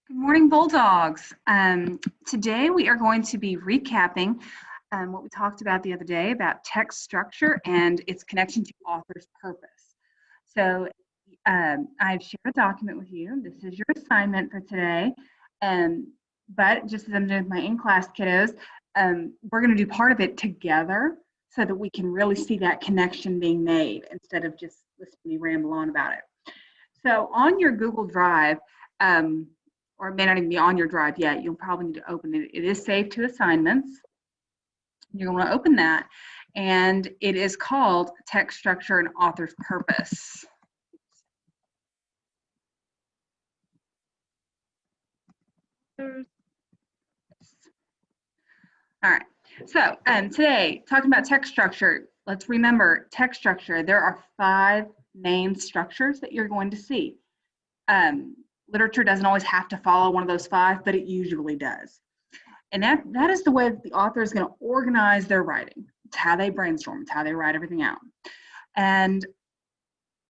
Good morning, Bulldogs. Today we are going to be recapping what we talked about the other day about text structure and its connection to author's purpose. So I've shared a document with you. This is your assignment for today. But just as I'm doing with my in-class kiddos, we're going to do part of it together so that we can really see that connection being made instead of just listening to me ramble on about it. So on your Google Drive, or it may not even be on your drive yet, you'll probably need to open it. It is saved to assignments. You're going to open that, and it is called Text Structure and Author's Purpose. All right, so today, talking about text structure, let's remember text structure. There are 5 main structures that you're going to see. Literature doesn't always have to follow one of those 5, but it usually does. And that is the way that the author is going to organize their writing. It's how they brainstorm. It's how they write everything out. And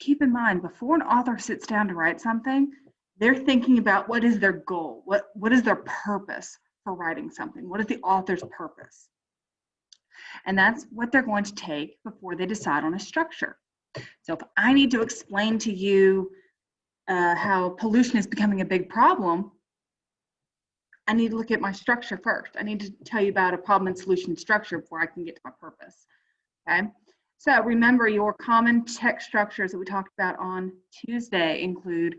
keep in mind, before an author sits down to write something, they're thinking about what is their goal? What is their purpose for writing something? What is the author's purpose? And that's what they're going to take before they decide on a structure. So if I need to explain to you how pollution is becoming a big problem, I need to look at my structure first. I need to tell you about a problem and solution structure before I can get to my purpose. Okay, so remember, your common text structures that we talked about on Tuesday include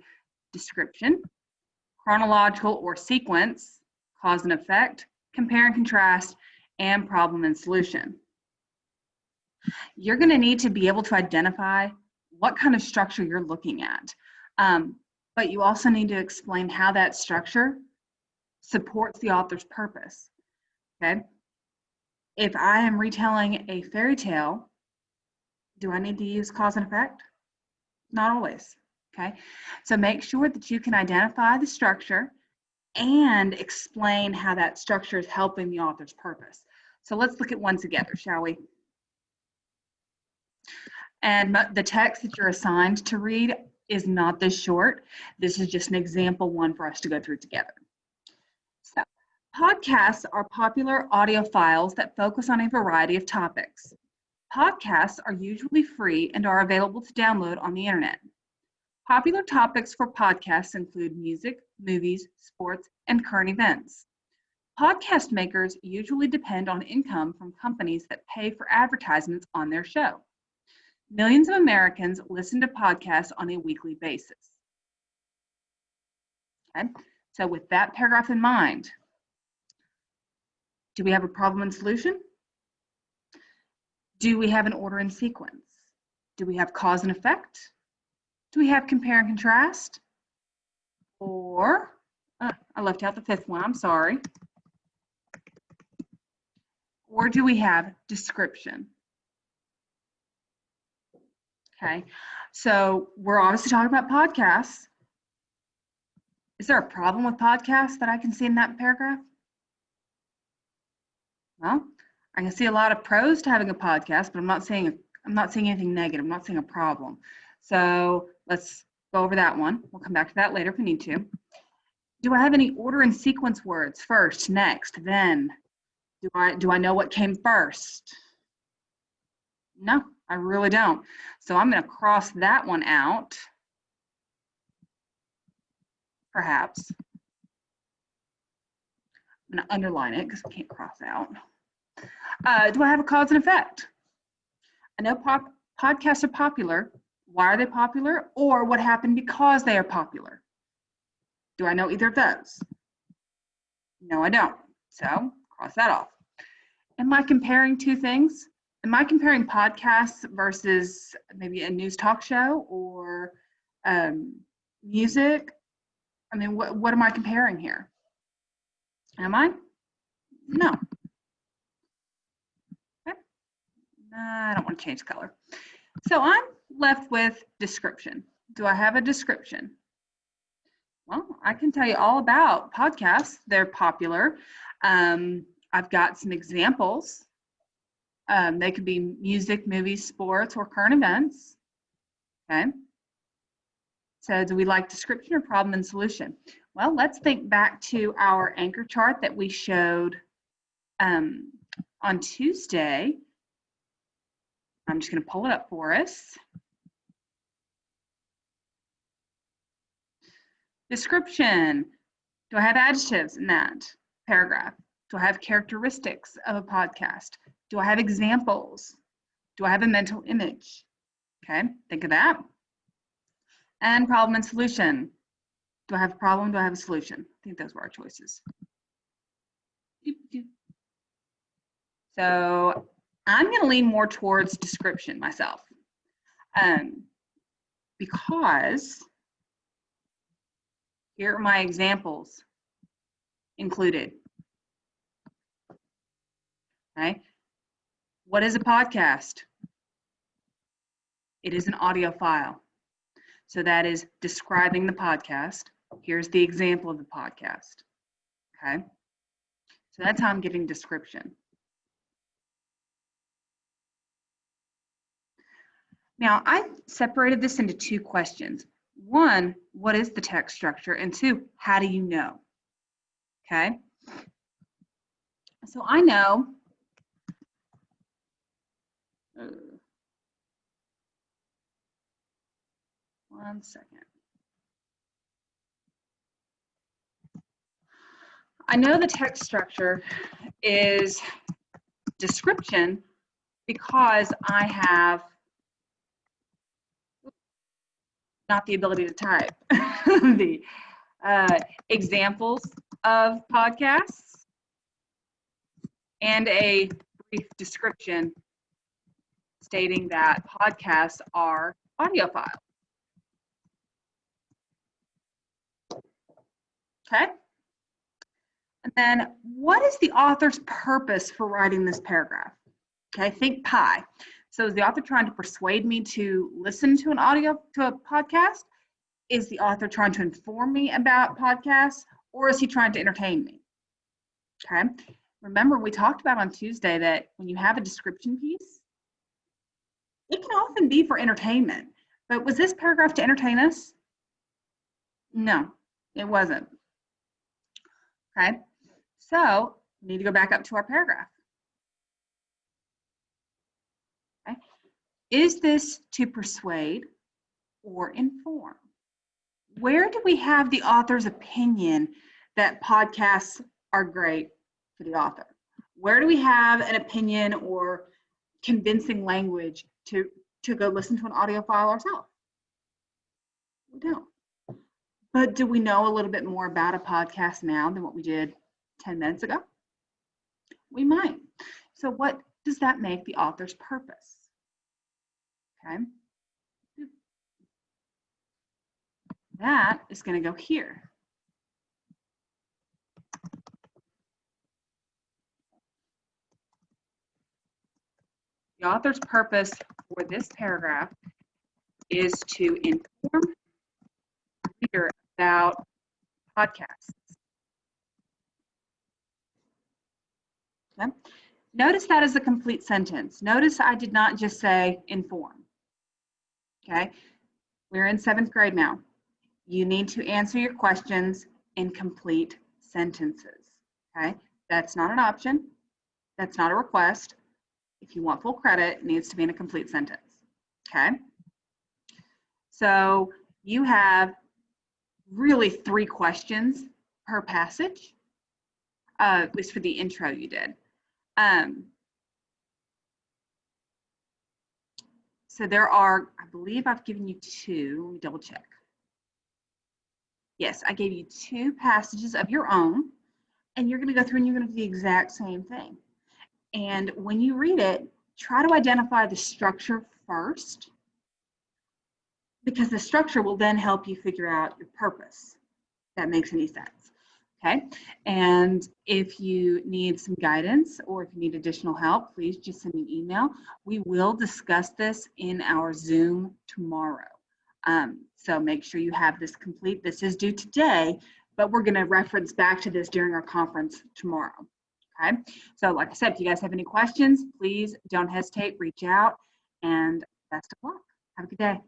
description, chronological or sequence, cause and effect, compare and contrast, and problem and solution. You're going to need to be able to identify what kind of structure you're looking at. But you also need to explain how that structure supports the author's purpose. Okay, if I am retelling a fairy tale, do I need to use cause and effect? Not always. Okay, so make sure that you can identify the structure and explain how that structure is helping the author's purpose. So let's look at one together, shall we? And the text that you're assigned to read is not this short. This is just an example one for us to go through together. So, podcasts are popular audio files that focus on a variety of topics. Podcasts are usually free and are available to download on the internet. Popular topics for podcasts include music, movies, sports, and current events. Podcast makers usually depend on income from companies that pay for advertisements on their show. Millions of Americans listen to podcasts on a weekly basis. Okay, so with that paragraph in mind, do we have a problem and solution? Do we have an order and sequence? Do we have cause and effect? Do we have compare and contrast? Or, I left out the 5th one, I'm sorry. Or do we have description? Okay, so we're obviously talking about podcasts. Is there a problem with podcasts that I can see in that paragraph? Well, I can see a lot of pros to having a podcast, but I'm not seeing anything negative. I'm not seeing a problem. So let's go over that one. We'll come back to that later if we need to. Do I have any order and sequence words? First, next, then. Do I know what came first? No, I really don't. So I'm going to cross that one out. Perhaps. I'm going to underline it because I can't cross out. Do I have a cause and effect? I know podcasts are popular. Why are they popular? Or what happened because they are popular? Do I know either of those? No, I don't. So cross that off. Am I comparing two things? Am I comparing podcasts versus maybe a news talk show or music? I mean, what am I comparing here? Am I? No. Okay. I don't want to change color. So I'm left with description. Do I have a description? Well, I can tell you all about podcasts. They're popular. I've got some examples. They could be music, movies, sports, or current events. Okay. So do we like description or problem and solution? Well, let's think back to our anchor chart that we showed on Tuesday. I'm just going to pull it up for us. Description. Do I have adjectives in that paragraph? Do I have characteristics of a podcast? Do I have examples? Do I have a mental image? Okay, think of that. And problem and solution. Do I have a problem? Do I have a solution? I think those were our choices. So I'm going to lean more towards description myself, because here are my examples included. Okay. What is a podcast? It is an audio file. So that is describing the podcast. Here's the example of the podcast. Okay. So that's how I'm giving description. Now, I separated this into two questions. One, what is the text structure? And two, how do you know? Okay. So I know, one second. I know the text structure is description because I have not the ability to type the examples of podcasts and a brief description stating that podcasts are audio files. Okay. And then what is the author's purpose for writing this paragraph? Okay, think pie. So is the author trying to persuade me to listen to a podcast? Is the author trying to inform me about podcasts, or is he trying to entertain me? Okay. Remember, we talked about on Tuesday that when you have a description piece, it can often be for entertainment. But was this paragraph to entertain us? No, it wasn't. Okay. So we need to go back up to our paragraph. Okay. Is this to persuade or inform? Where do we have the author's opinion that podcasts are great for the author? Where do we have an opinion or convincing language to go listen to an audio file ourselves? We don't. But do we know a little bit more about a podcast now than what we did 10 minutes ago? We might. So what does that make the author's purpose? Okay. That is going to go here. The author's purpose for this paragraph is to inform the reader about podcasts. Okay. Notice that as a complete sentence. Notice I did not just say inform. Okay. We're in 7th grade now. You need to answer your questions in complete sentences. Okay. That's not an option. That's not a request. If you want full credit, it needs to be in a complete sentence. Okay. So you have really 3 questions per passage, at least for the intro you did. So there are, I believe I've given you 2. Let me double check. Yes, I gave you 2 passages of your own, and you're going to go through and you're going to do the exact same thing. And when you read it, try to identify the structure first, because the structure will then help you figure out your purpose, if that makes any sense. Okay, and if you need some guidance or if you need additional help, please just send me an email. We will discuss this in our Zoom tomorrow. So make sure you have this complete. This is due today, but we're going to reference back to this during our conference tomorrow. Okay, so like I said, if you guys have any questions, please don't hesitate, reach out, and best of luck. Have a good day.